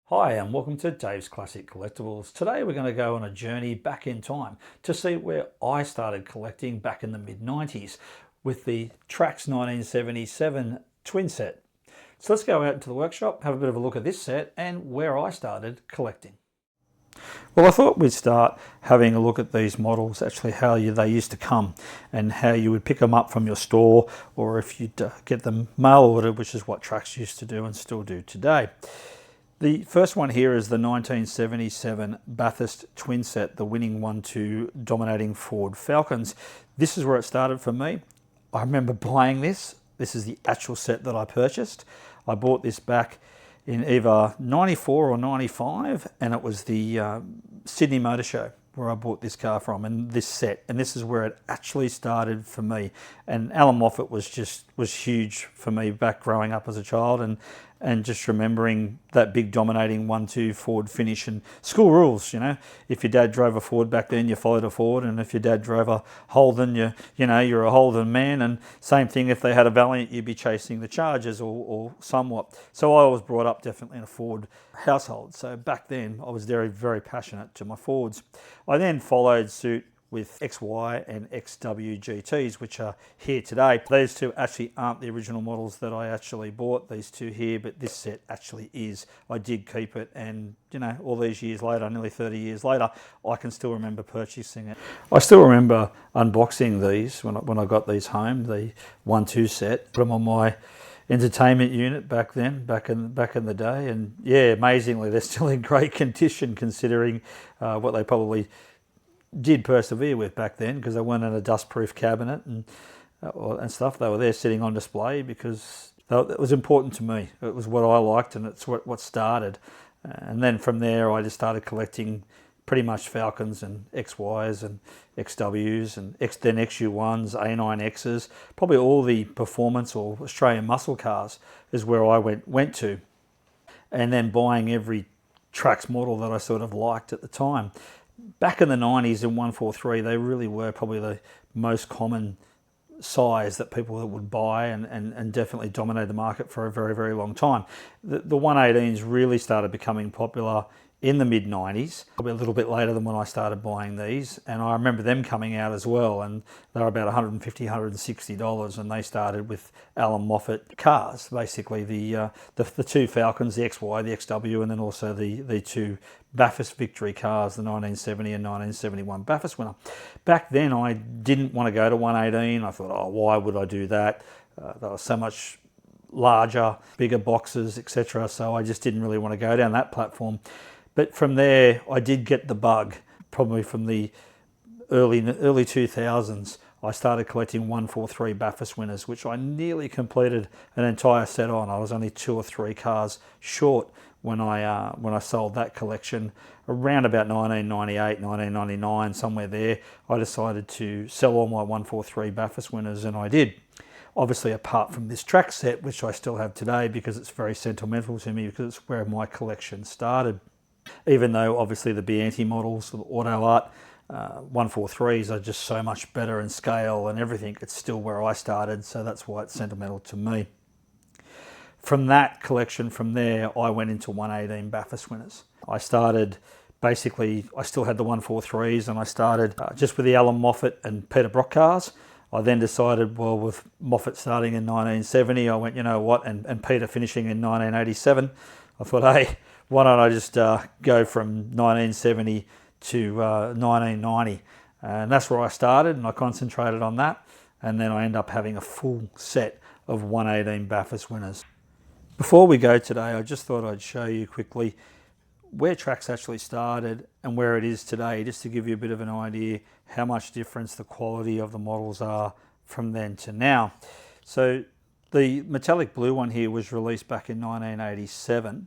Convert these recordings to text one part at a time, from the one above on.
Hi and welcome to Dave's Classic Collectibles. Today we're going to go on a journey back in time to see where I started collecting back in the mid-90s with the Trax 1977 twin set. So let's go out into the workshop, have a bit of a look at this set and where I started collecting. Well, I thought we'd start having a look at these models, actually how they used to come and how you would pick them up from your store, or if you'd get them mail ordered, which is what Trax used to do and still do today. The first one here is the 1977 Bathurst twin set, the winning 1-2 dominating Ford Falcons. This is where it started for me. I remember buying this. This is the actual set that I purchased. I bought this back in either 94 or 95, and it was the Sydney Motor Show where I bought this car from, and this set, and this is where it actually started for me. And Alan Moffat was huge for me back growing up as a child, and just remembering that big dominating 1-2 Ford finish. And school rules, you know, if your dad drove a Ford back then, you followed a Ford, and if your dad drove a Holden, you're a Holden man. And same thing, if they had a Valiant, you'd be chasing the Chargers or somewhat. So I was brought up definitely in a Ford household. So back then I was very, very passionate to my Fords. I then followed suit with XY and XW GTs, which are here today. These two actually aren't the original models that I actually bought, these two here, but this set actually is. I did keep it, and you know, all these years later, nearly 30 years later, I can still remember purchasing it. I still remember unboxing these when I got these home, the 1-2 set, put them on my entertainment unit back then, back in the day, and yeah, amazingly, they're still in great condition considering what they probably did persevere with back then, because they weren't in a dustproof cabinet and stuff. They were there sitting on display because it was important to me. It was what I liked, and it's what started. And then from there, I just started collecting pretty much Falcons and XYs and XWs and then XU1s, A9Xs. Probably all the performance or Australian muscle cars is where I went to. And then buying every Trax model that I sort of liked at the time. Back in the 90s in 143, they really were probably the most common size that people would buy, and definitely dominated the market for a very, very long time. The 118s really started becoming popular in the mid-90s, probably a little bit later than when I started buying these, and I remember them coming out as well, and they were about $150, $160, and they started with Alan Moffat cars, basically the two Falcons, the XY, the XW, and then also the two Bathurst Victory cars, the 1970 and 1971 Bathurst winner. Back then I didn't want to go to 118. I thought, oh, why would I do that? They were so much larger, bigger boxes, etc. So I just didn't really want to go down that platform. But from there, I did get the bug, probably from the early 2000s. I started collecting 143 Bathurst winners, which I nearly completed an entire set on. I was only 2 or 3 cars short when I sold that collection around about 1998, 1999, somewhere there. I decided to sell all my 143 Bathurst winners, and I did. Obviously, apart from this Trax set, which I still have today because it's very sentimental to me, because it's where my collection started. Even though obviously the Bianchi models, the Auto Art 143s are just so much better in scale and everything, it's still where I started, so that's why it's sentimental to me. From that collection, from there, I went into 118 Bathurst winners. I started, basically, I still had the 143s, and I started just with the Alan Moffat and Peter Brock cars. I then decided, well, with Moffat starting in 1970, I went, you know what, and Peter finishing in 1987, I thought, hey, why don't I just go from 1970 to 1990? And that's where I started, and I concentrated on that. And then I end up having a full set of 118 Bathurst winners. Before we go today, I just thought I'd show you quickly where Trax actually started and where it is today, just to give you a bit of an idea how much difference the quality of the models are from then to now. So the metallic blue one here was released back in 1987.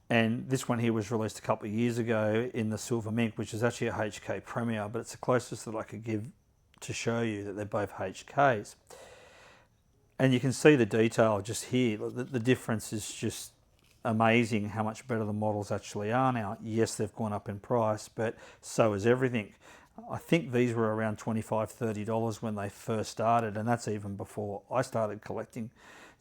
And this one here was released a couple of years ago in the silver mink, which is actually a HK Premier, but it's the closest that I could give to show you that they're both HKs. And you can see the detail just here. The difference is just amazing how much better the models actually are now. Yes, they've gone up in price, but so is everything. I think these were around $25, $30 when they first started, and that's even before I started collecting.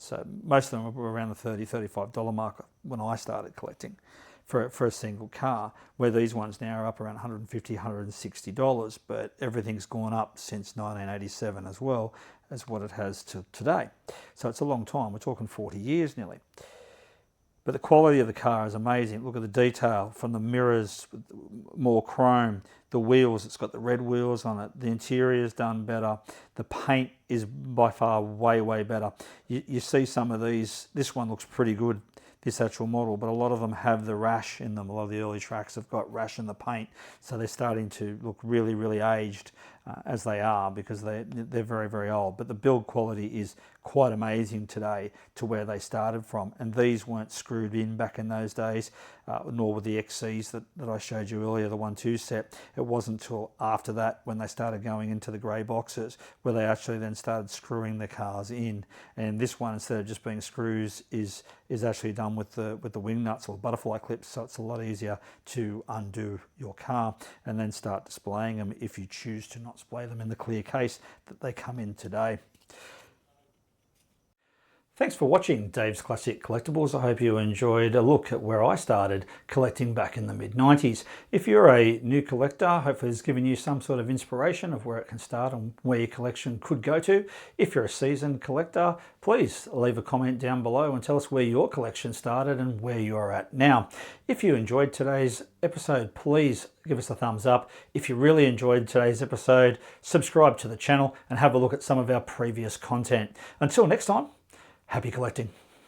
So most of them were around the $30, $35 mark when I started collecting for a single car, where these ones now are up around $150, $160, but everything's gone up since 1987 as well as what it has to today. So it's a long time. We're talking 40 years nearly. But the quality of the car is amazing. Look at the detail from the mirrors, more chrome, the wheels, it's got the red wheels on it. The interior's done better. The paint is by far way better. You see some of these, this one looks pretty good, this actual model, but a lot of them have the rash in them. A lot of the early tracks have got rash in the paint, so they're starting to look really aged as they are, because they're very old. But the build quality is quite amazing today to where they started from, and these weren't screwed in back in those days, nor were the XCs that I showed you earlier, the 1-2 set. It wasn't until after that, when they started going into the grey boxes, where they actually then started screwing the cars in. And this one, instead of just being screws, is actually done with the wing nuts or butterfly clips, so it's a lot easier to undo your car and then start displaying them if you choose to not display them in the clear case that they come in today. Thanks for watching Dave's Classic Collectibles. I hope you enjoyed a look at where I started collecting back in the mid-90s. If you're a new collector, hopefully it's given you some sort of inspiration of where it can start and where your collection could go to. If you're a seasoned collector, please leave a comment down below and tell us where your collection started and where you're at now. If you enjoyed today's episode, please give us a thumbs up. If you really enjoyed today's episode, subscribe to the channel and have a look at some of our previous content. Until next time, happy collecting.